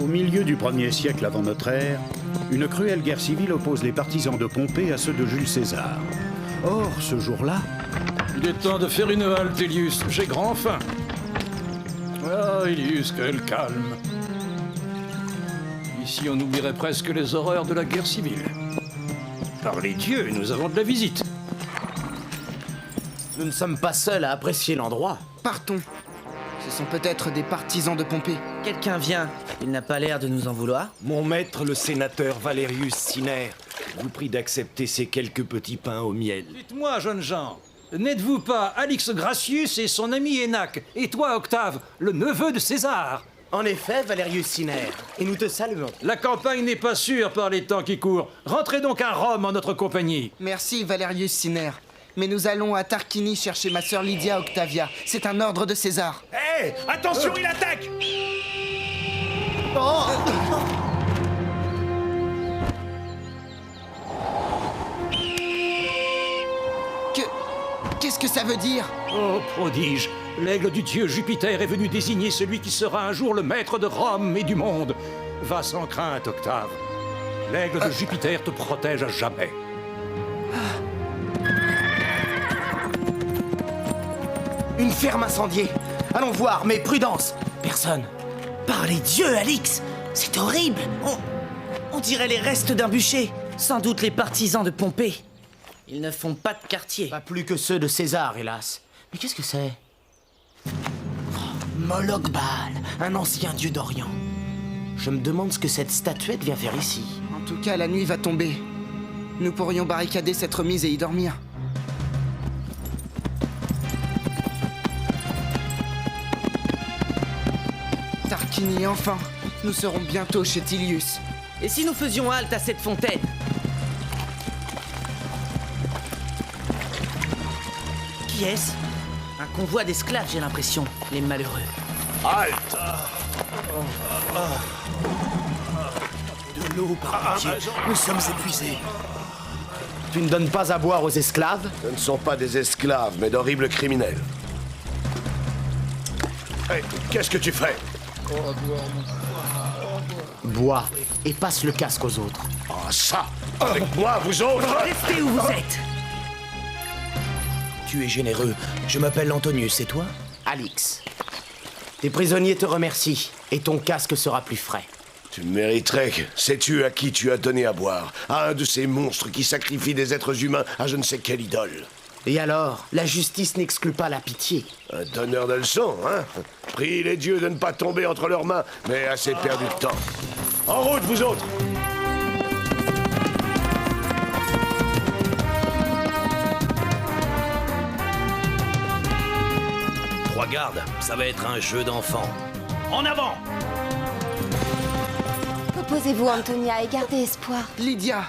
Au milieu du 1er siècle avant notre ère, une cruelle guerre civile oppose les partisans de Pompée à ceux de Jules César. Or, ce jour-là... Il est temps de faire une halte, Ilius. J'ai grand faim. Ah, Ilius, quel calme. Ici, on oublierait presque les horreurs de la guerre civile. Par les dieux, nous avons de la visite. Nous ne sommes pas seuls à apprécier l'endroit. Partons. Ce sont peut-être des partisans de Pompée. Quelqu'un vient. Il n'a pas l'air de nous en vouloir. Mon maître, le sénateur Valerius Cinère, vous prie d'accepter ces quelques petits pains au miel. Dites-moi, jeunes gens, n'êtes-vous pas Alix Gracius et son ami Énaque, et toi, Octave, le neveu de César? En effet, Valerius Cinère, et nous te saluons. La campagne n'est pas sûre par les temps qui courent. Rentrez donc à Rome en notre compagnie. Merci, Valerius Cinère. Mais nous allons à Tarquini chercher ma sœur Lydia Octavia. C'est un ordre de César. Hé, attention, il attaque! Qu'est-ce que ça veut dire? Oh, prodige! L'aigle du dieu Jupiter est venu désigner celui qui sera un jour le maître de Rome et du monde. Va sans crainte, Octave. L'aigle de Jupiter te protège à jamais. Une ferme incendiée. Allons voir, mais prudence. Personne. Par les dieux, Alix! C'est horrible! On dirait les restes d'un bûcher. Sans doute les partisans de Pompée. Ils ne font pas de quartier. Pas plus que ceux de César, hélas. Mais qu'est-ce que c'est? Moloch Baal, un ancien dieu d'Orient. Je me demande ce que cette statuette vient faire ici. En tout cas, la nuit va tomber. Nous pourrions barricader cette remise et y dormir. Tarquini, enfin. Nous serons bientôt chez Tilius. Et si nous faisions halte à cette fontaine? Qui est-ce? Un convoi d'esclaves, j'ai l'impression. Les malheureux. Halte! De l'eau, par pitié. Nous sommes épuisés. Tu ne donnes pas à boire aux esclaves? Ce ne sont pas des esclaves, mais d'horribles criminels. Hé, qu'est-ce que tu fais? Bois et passe le casque aux autres. Ah, ça! Avec moi, vous autres! Restez où vous êtes! Tu es généreux. Je m'appelle Antonius, et toi? Alix. Tes prisonniers te remercient, et ton casque sera plus frais. Tu mériterais. Sais-tu à qui tu as donné à boire? À un de ces monstres qui sacrifient des êtres humains à je ne sais quelle idole. Et alors, la justice n'exclut pas la pitié. Un donneur de leçons, hein? Prie les dieux de ne pas tomber entre leurs mains, mais assez perdu de temps. En route, vous autres! Trois gardes, ça va être un jeu d'enfant. En avant! Reposez-vous, Antonia, et gardez espoir. Lydia!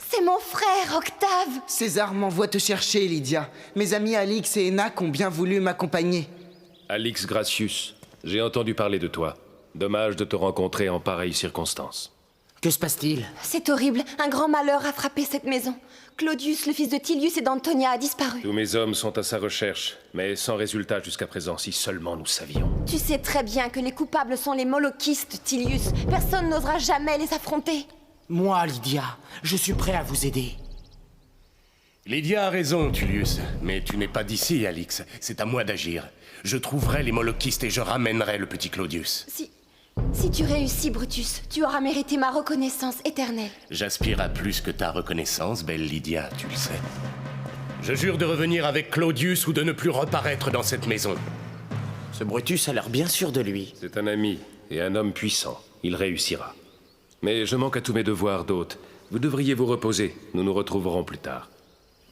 C'est mon frère, Octave! César m'envoie te chercher, Lydia. Mes amis Alix et Énaque ont bien voulu m'accompagner. Alix Gracius, j'ai entendu parler de toi. Dommage de te rencontrer en pareille circonstance. Que se passe-t-il? C'est horrible, un grand malheur a frappé cette maison. Claudius, le fils de Tilius et d'Antonia, a disparu. Tous mes hommes sont à sa recherche, mais sans résultat jusqu'à présent, si seulement nous savions. Tu sais très bien que les coupables sont les molokistes, Tilius. Personne n'osera jamais les affronter. Moi, Lydia, je suis prêt à vous aider. Lydia a raison, Tullius. Mais tu n'es pas d'ici, Alix. C'est à moi d'agir. Je trouverai les molokistes et je ramènerai le petit Claudius. Si tu réussis, Brutus, tu auras mérité ma reconnaissance éternelle. J'aspire à plus que ta reconnaissance, belle Lydia, tu le sais. Je jure de revenir avec Claudius ou de ne plus reparaître dans cette maison. Ce Brutus a l'air bien sûr de lui. C'est un ami et un homme puissant. Il réussira. Mais je manque à tous mes devoirs d'hôte. Vous devriez vous reposer. Nous nous retrouverons plus tard.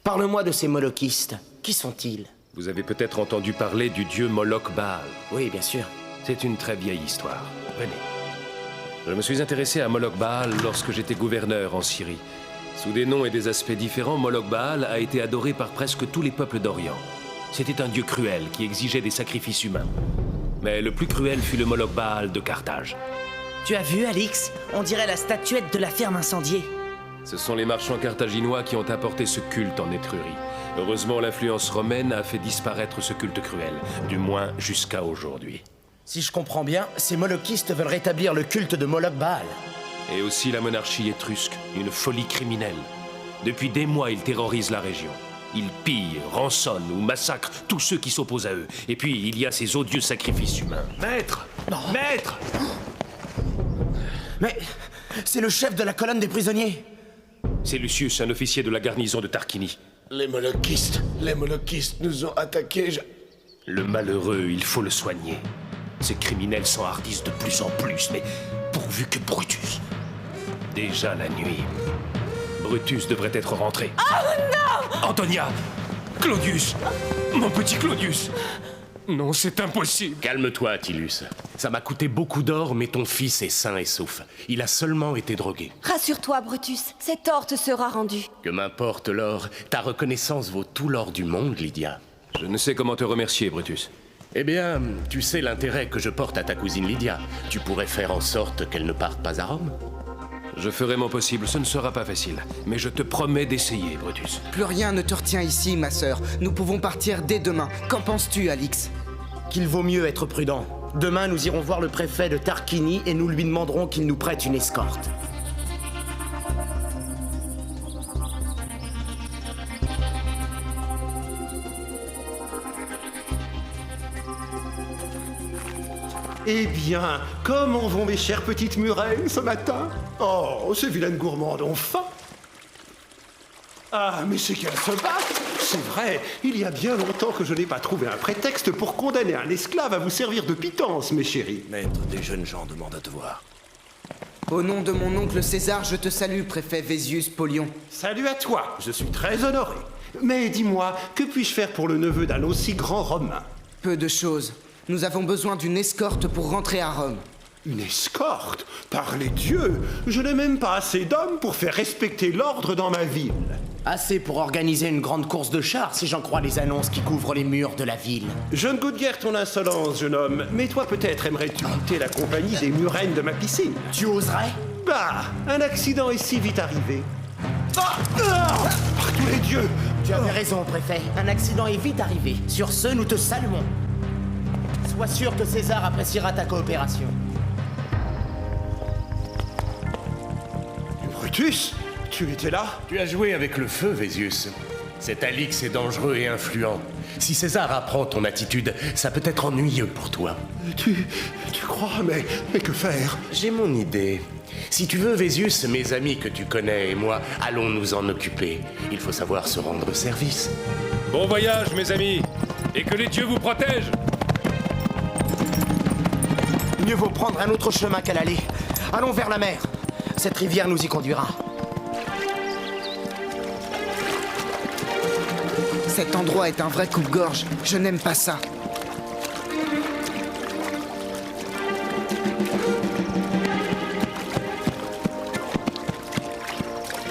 Parle-moi de ces molokistes. Qui sont-ils? Vous avez peut-être entendu parler du dieu Moloch Baal. Oui, bien sûr. C'est une très vieille histoire. Venez. Je me suis intéressé à Moloch Baal lorsque j'étais gouverneur en Syrie. Sous des noms et des aspects différents, Moloch Baal a été adoré par presque tous les peuples d'Orient. C'était un dieu cruel qui exigeait des sacrifices humains. Mais le plus cruel fut le Moloch Baal de Carthage. Tu as vu, Alix? On dirait la statuette de la ferme incendiée. Ce sont les marchands carthaginois qui ont apporté ce culte en Étrurie. Heureusement, l'influence romaine a fait disparaître ce culte cruel, du moins jusqu'à aujourd'hui. Si je comprends bien, ces molokistes veulent rétablir le culte de Moloch Baal. Et aussi la monarchie étrusque, une folie criminelle. Depuis des mois, ils terrorisent la région. Ils pillent, rançonnent ou massacrent tous ceux qui s'opposent à eux. Et puis, il y a ces odieux sacrifices humains. Maître! Maître! Mais c'est le chef de la colonne des prisonniers. C'est Lucius, un officier de la garnison de Tarquini. Les molokistes nous ont attaqués. Le malheureux, il faut le soigner. Ces criminels s'enhardissent de plus en plus, mais pourvu que Brutus. Déjà la nuit. Brutus devrait être rentré. Oh non! Antonia! Claudius! Mon petit Claudius! Non, c'est impossible. Calme-toi, Attilius. Ça m'a coûté beaucoup d'or, mais ton fils est sain et sauf. Il a seulement été drogué. Rassure-toi, Brutus, cet or te sera rendu. Que m'importe l'or, ta reconnaissance vaut tout l'or du monde, Lydia. Je ne sais comment te remercier, Brutus. Eh bien, tu sais l'intérêt que je porte à ta cousine Lydia. Tu pourrais faire en sorte qu'elle ne parte pas à Rome. Je ferai mon possible, ce ne sera pas facile. Mais je te promets d'essayer, Brutus. Plus rien ne te retient ici, ma sœur. Nous pouvons partir dès demain. Qu'en penses-tu, Alix? Qu'il vaut mieux être prudent. Demain, nous irons voir le préfet de Tarquini et nous lui demanderons qu'il nous prête une escorte. Eh bien, comment vont mes chères petites murelles ce matin? Oh, ces vilaines gourmandes ont faim. Ah, mais c'est qu'elles se battent. C'est vrai, il y a bien longtemps que je n'ai pas trouvé un prétexte pour condamner un esclave à vous servir de pitance, mes chéris. Maître, des jeunes gens demandent à te voir. Au nom de mon oncle César, je te salue, préfet Vésius Polion. Salut à toi, je suis très honoré. Mais dis-moi, que puis-je faire pour le neveu d'un aussi grand Romain? Peu de choses. Nous avons besoin d'une escorte pour rentrer à Rome. Une escorte? Par les dieux, je n'ai même pas assez d'hommes pour faire respecter l'ordre dans ma ville. Assez pour organiser une grande course de chars, si j'en crois les annonces qui couvrent les murs de la ville. Je ne goûte guère ton insolence, jeune homme, mais toi peut-être aimerais-tu goûter la compagnie des murènes de ma piscine? Tu oserais? Bah, un accident est si vite arrivé. Par tous les dieux! Tu avais raison, préfet. Un accident est vite arrivé. Sur ce, nous te saluons. Sois sûr que César appréciera ta coopération. Brutus, tu étais là? Tu as joué avec le feu, Vésius. Cet Alix est dangereux et influent. Si César apprend ton attitude, ça peut être ennuyeux pour toi. Tu crois, mais que faire? J'ai mon idée. Si tu veux, Vésius, mes amis que tu connais et moi, allons nous en occuper. Il faut savoir se rendre service. Bon voyage, mes amis, et que les dieux vous protègent. Mieux vaut prendre un autre chemin qu'à l'aller. Allons vers la mer. Cette rivière nous y conduira. Cet endroit est un vrai coupe-gorge. Je n'aime pas ça.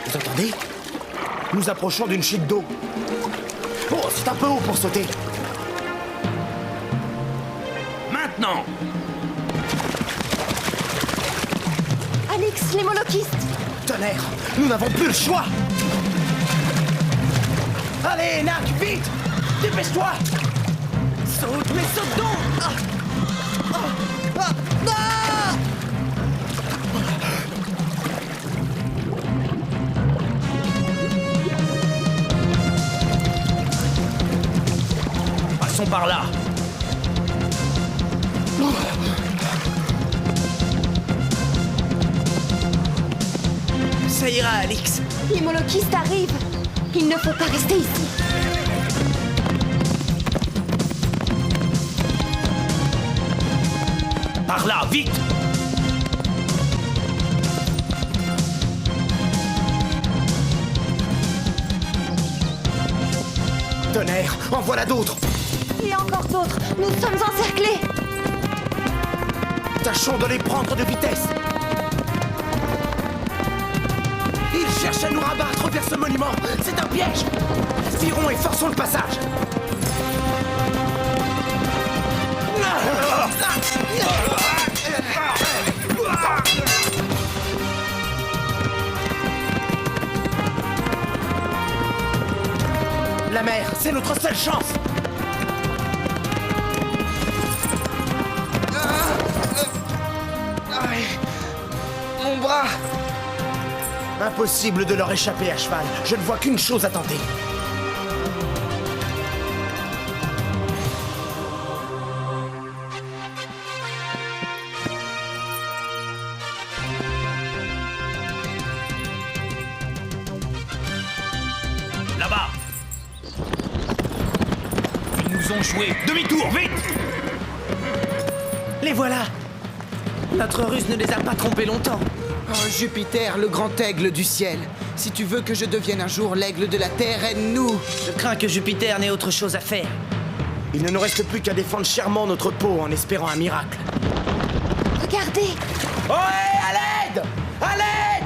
Vous entendez? Nous approchons d'une chute d'eau. Oh, c'est un peu haut pour sauter. Maintenant! Alix, les molokistes! Tonnerre, nous n'avons plus le choix. Allez, Enak, vite! Dépêche-toi! Saute, mais saute donc! Passons par là! Ça ira, Alix. Les molokistes arrivent! Il ne faut pas rester ici! Par là, vite! Tonnerre, en voilà d'autres! Et encore d'autres! Nous sommes encerclés! Tâchons de les prendre de vitesse! Ils cherchent à nous rabattre vers ce monument! C'est un piège! Tirons et forçons le passage! La mer, c'est notre seule chance! bras! Impossible de leur échapper à cheval. Je ne vois qu'une chose à tenter. Là-bas! Ils nous ont joué! Demi-tour, vite! Les voilà! Notre ruse ne les a pas trompés longtemps. Oh, Jupiter, le grand aigle du ciel. Si tu veux que je devienne un jour l'aigle de la terre, aide-nous. Je crains que Jupiter n'ait autre chose à faire. Il ne nous reste plus qu'à défendre chèrement notre peau en espérant un miracle. Regardez! Ohé, à l'aide! À l'aide!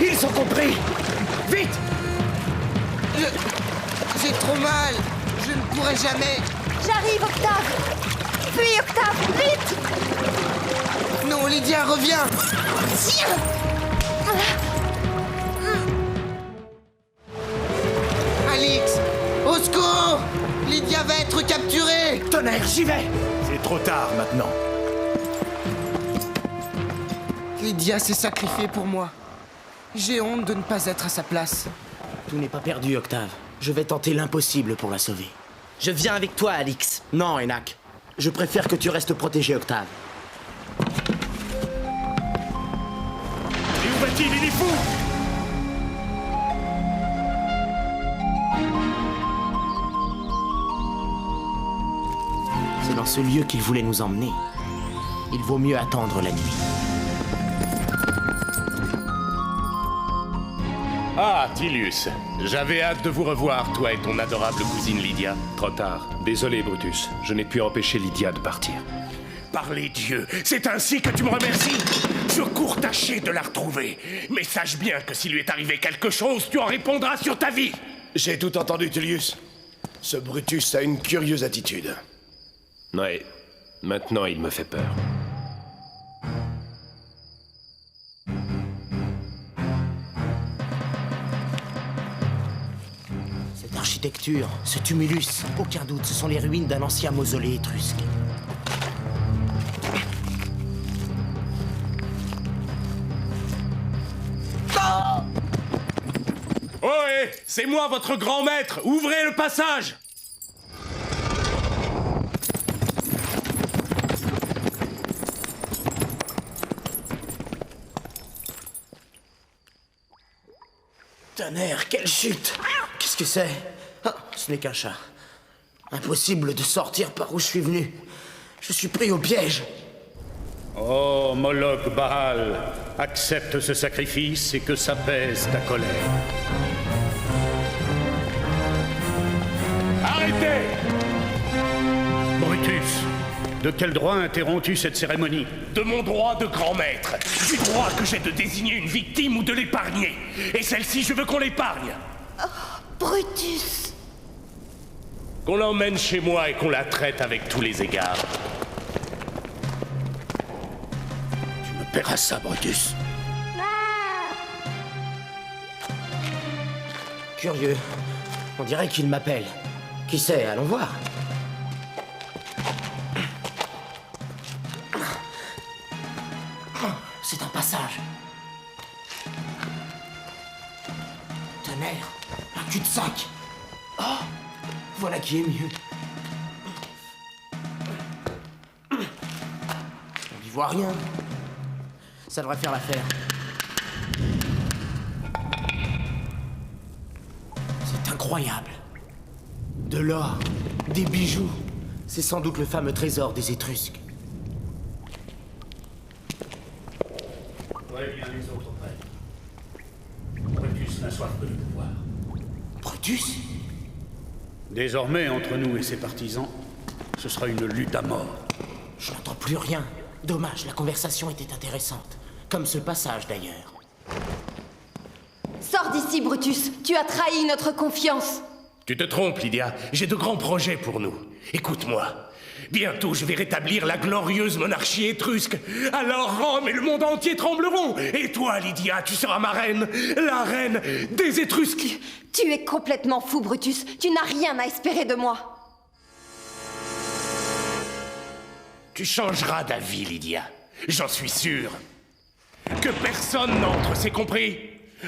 Ils sont compris! Vite! J'ai trop mal. Je ne pourrai jamais. J'arrive, Octave! Fuis, Octave, vite! Non, Lydia, reviens! Tiens! Alix! Au secours! Lydia va être capturée! Tonnerre, j'y vais! C'est trop tard maintenant. Lydia s'est sacrifiée pour moi. J'ai honte de ne pas être à sa place. Tout n'est pas perdu, Octave. Je vais tenter l'impossible pour la sauver. Je viens avec toi, Alix. Non, Enak. Je préfère que tu restes protégé, Octave. Et où va-t-il? Il est fou! C'est dans ce lieu qu'il voulait nous emmener. Il vaut mieux attendre la nuit. Ah, Tilius, j'avais hâte de vous revoir, toi et ton adorable cousine Lydia. Trop tard. Désolé, Brutus. Je n'ai pu empêcher Lydia de partir. Par les dieux, c'est ainsi que tu me remercies? Je cours tâcher de la retrouver. Mais sache bien que s'il lui est arrivé quelque chose, tu en répondras sur ta vie. J'ai tout entendu, Tullius. Ce Brutus a une curieuse attitude. Ouais. Maintenant, il me fait peur. Cette architecture, ce tumulus, aucun doute, ce sont les ruines d'un ancien mausolée étrusque. Ohé, c'est moi, votre grand maître. Ouvrez le passage. Tonnerre, quelle chute! Qu'est-ce que c'est? Ah, ce n'est qu'un chat. Impossible de sortir par où je suis venu. Je suis pris au piège. Oh, Moloch Baal, accepte ce sacrifice et que s'apaise ta colère. Arrêtez! Brutus, de quel droit interromps-tu cette cérémonie? De mon droit de grand maître. Du droit que j'ai de désigner une victime ou de l'épargner. Et celle-ci, je veux qu'on l'épargne. Brutus! Qu'on l'emmène chez moi et qu'on la traite avec tous les égards. Tu me paieras ça, Brutus. Curieux. On dirait qu'il m'appelle. Qui sait, allons voir. C'est un passage. Tonnerre, un cul-de-sac. Oh, voilà qui est mieux. On n'y voit rien. Ça devrait faire l'affaire. C'est incroyable. De l'or, des bijoux. C'est sans doute le fameux trésor des Étrusques. Préviens les autres prêtres. Brutus n'a soif que de pouvoir. Brutus? Désormais, entre nous et ses partisans, ce sera une lutte à mort. Je n'entends plus rien. Dommage, la conversation était intéressante. Comme ce passage, d'ailleurs. Sors d'ici, Brutus! Tu as trahi notre confiance! Tu te trompes, Lydia. J'ai de grands projets pour nous. Écoute-moi. Bientôt, je vais rétablir la glorieuse monarchie étrusque. Alors Rome et le monde entier trembleront. Et toi, Lydia, tu seras ma reine. La reine des Étrusques. Tu es complètement fou, Brutus. Tu n'as rien à espérer de moi. Tu changeras d'avis, Lydia. J'en suis sûr. Que personne n'entre, c'est compris?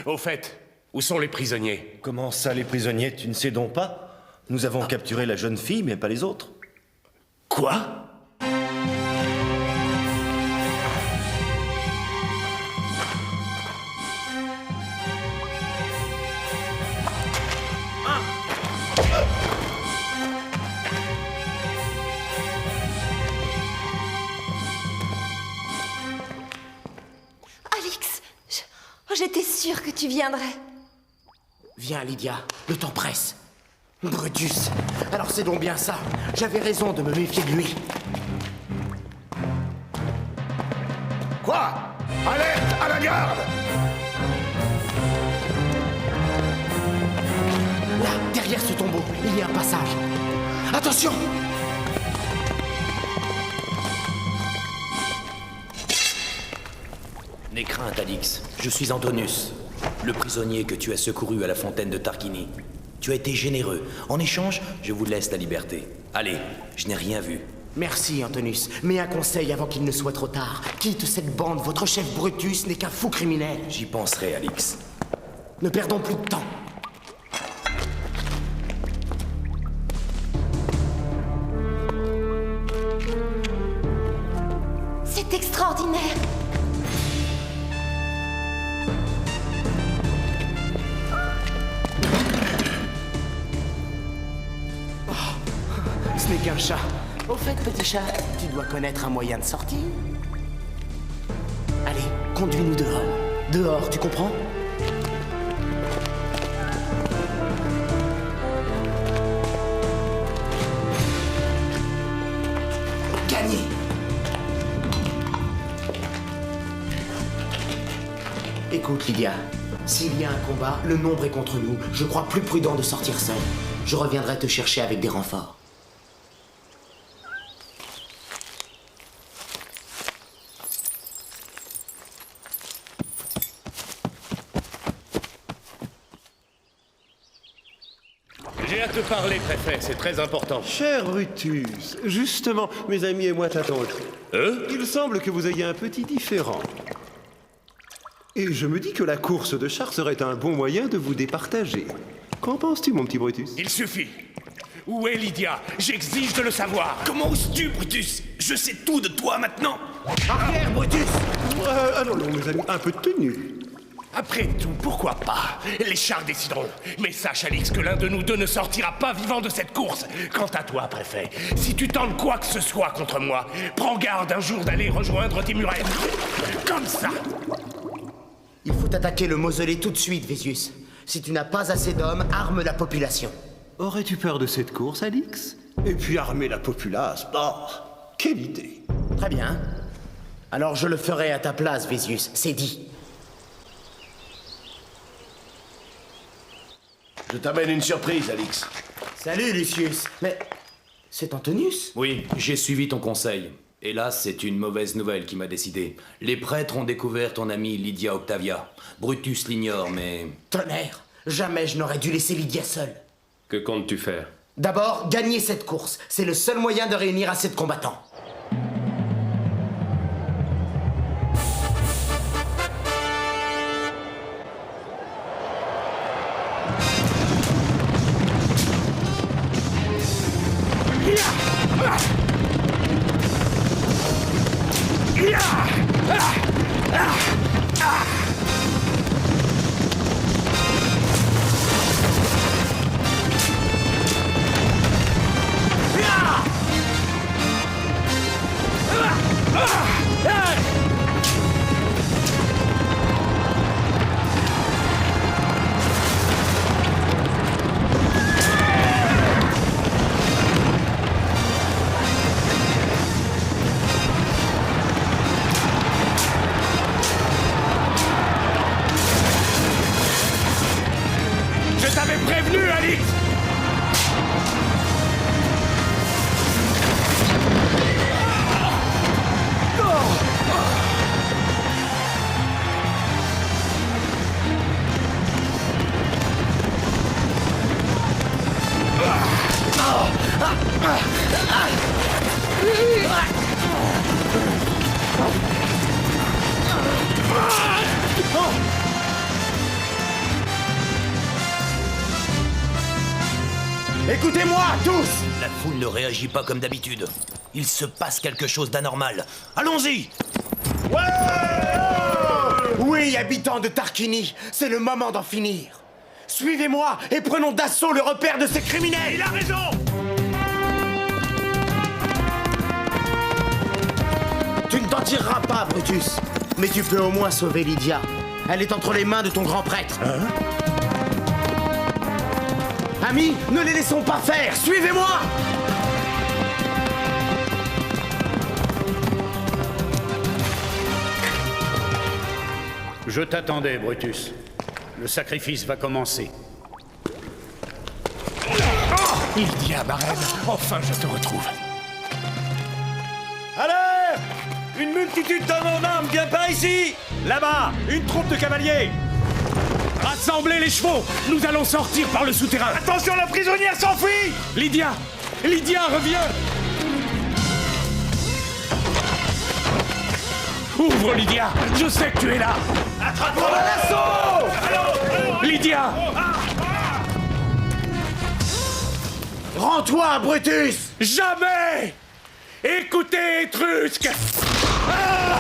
Au fait, où sont les prisonniers? Comment ça, les prisonniers? Tu ne sais donc pas? Nous avons capturé la jeune fille, mais pas les autres. Quoi? Alix, j'étais sûre que tu viendrais. Viens, Lydia, le temps presse. Brutus, alors c'est donc bien ça. J'avais raison de me méfier de lui. Quoi? Alerte à la garde! Là, derrière ce tombeau, il y a un passage. Attention! N'aie crainte, Alix. Je suis Antonius, le prisonnier que tu as secouru à la fontaine de Tarquini. Tu as été généreux. En échange, je vous laisse la liberté. Allez, je n'ai rien vu. Merci, Antonius. Mais un conseil avant qu'il ne soit trop tard. Quitte cette bande, votre chef Brutus n'est qu'un fou criminel. J'y penserai, Alix. Ne perdons plus de temps. C'est extraordinaire. Ce n'est qu'un chat. Au fait, petit chat, tu dois connaître un moyen de sortir. Allez, conduis-nous dehors. Dehors, tu comprends? Gagné! Écoute, Lydia, s'il y a un combat, le nombre est contre nous. Je crois plus prudent de sortir seul. Je reviendrai te chercher avec des renforts. J'ai à te parler, préfet, c'est très important. Cher Brutus, justement, mes amis et moi t'attendons. Il semble que vous ayez un petit différend. Et je me dis que la course de chars serait un bon moyen de vous départager. Qu'en penses-tu, mon petit Brutus? Il suffit. Où est Lydia? J'exige de le savoir. Comment oses-tu, Brutus? Je sais tout de toi maintenant. Arrière, Brutus! Ah non, mes amis, un peu de tenue. Après tout, pourquoi pas? Les chars décideront. Mais sache, Alix, que l'un de nous deux ne sortira pas vivant de cette course. Quant à toi, préfet, si tu tentes quoi que ce soit contre moi, prends garde un jour d'aller rejoindre tes murettes. Comme ça. Il faut attaquer le mausolée tout de suite, Vésius. Si tu n'as pas assez d'hommes, arme la population. Aurais-tu peur de cette course, Alix? Et puis armer la populace, quelle idée! Très bien. Alors je le ferai à ta place, Vésius, c'est dit. Je t'amène une surprise, Alix. Salut, Lucius. Mais c'est Antonius? Oui, j'ai suivi ton conseil. Hélas, c'est une mauvaise nouvelle qui m'a décidé. Les prêtres ont découvert ton amie Lydia Octavia. Brutus l'ignore, mais... Tonnerre! Jamais je n'aurais dû laisser Lydia seule. Que comptes-tu faire? D'abord, gagner cette course. C'est le seul moyen de réunir assez de combattants. Écoutez-moi, tous! La foule ne réagit pas comme d'habitude. Il se passe quelque chose d'anormal. Allons-y! Oui, habitants de Tarquini, c'est le moment d'en finir. Suivez-moi et prenons d'assaut le repère de ces criminels. Il a raison! Tu ne t'en tireras pas, Brutus. Mais tu peux au moins sauver Lydia. Elle est entre les mains de ton grand prêtre. Amis, ne les laissons pas faire. Suivez-moi! Je t'attendais, Brutus. Le sacrifice va commencer. Lydia, ma reine, enfin je te retrouve. Allez! Une multitude d'hommes en armes vient par ici! Là-bas, une troupe de cavaliers! Rassemblez les chevaux! Nous allons sortir par le souterrain! Attention, la prisonnière s'enfuit! Lydia! Lydia, reviens! Ouvre, Lydia! Je sais que tu es là! Attrape-moi l'assaut! Lydia! Rends-toi, Brutus! Jamais! Écoutez, Étrusque! Ah!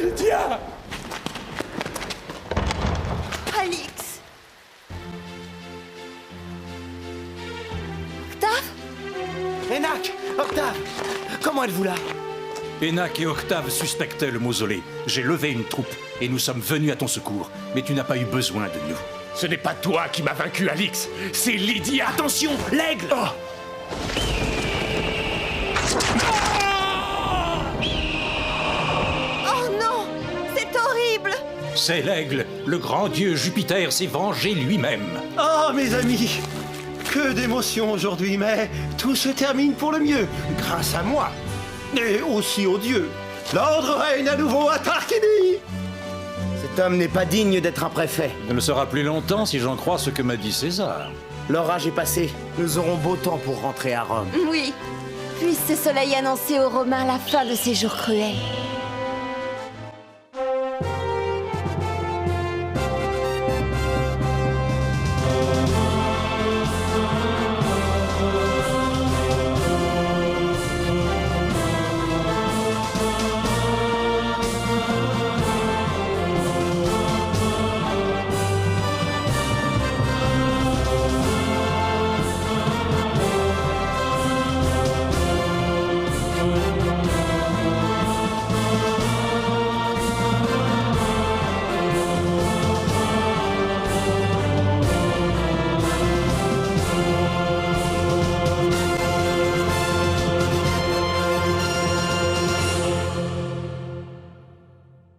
Lydia! Alix. Octave? Enac! Octave! Comment êtes-vous là? Enac et Octave suspectaient le mausolée. J'ai levé une troupe et nous sommes venus à ton secours. Mais tu n'as pas eu besoin de nous. Ce n'est pas toi qui m'as vaincu, Alix! C'est Lydia! Attention, l'aigle! Oh non! C'est horrible! C'est l'aigle. Le grand dieu Jupiter s'est vengé lui-même. Ah, mes amis! Que d'émotions aujourd'hui, mais tout se termine pour le mieux, grâce à moi. Et aussi aux dieux. L'ordre règne à nouveau à Tarquini! Cet homme n'est pas digne d'être un préfet. Il ne le sera plus longtemps si j'en crois ce que m'a dit César. L'orage est passé. Nous aurons beau temps pour rentrer à Rome. Oui. Puisse ce soleil annoncer aux Romains la fin de ces jours cruels.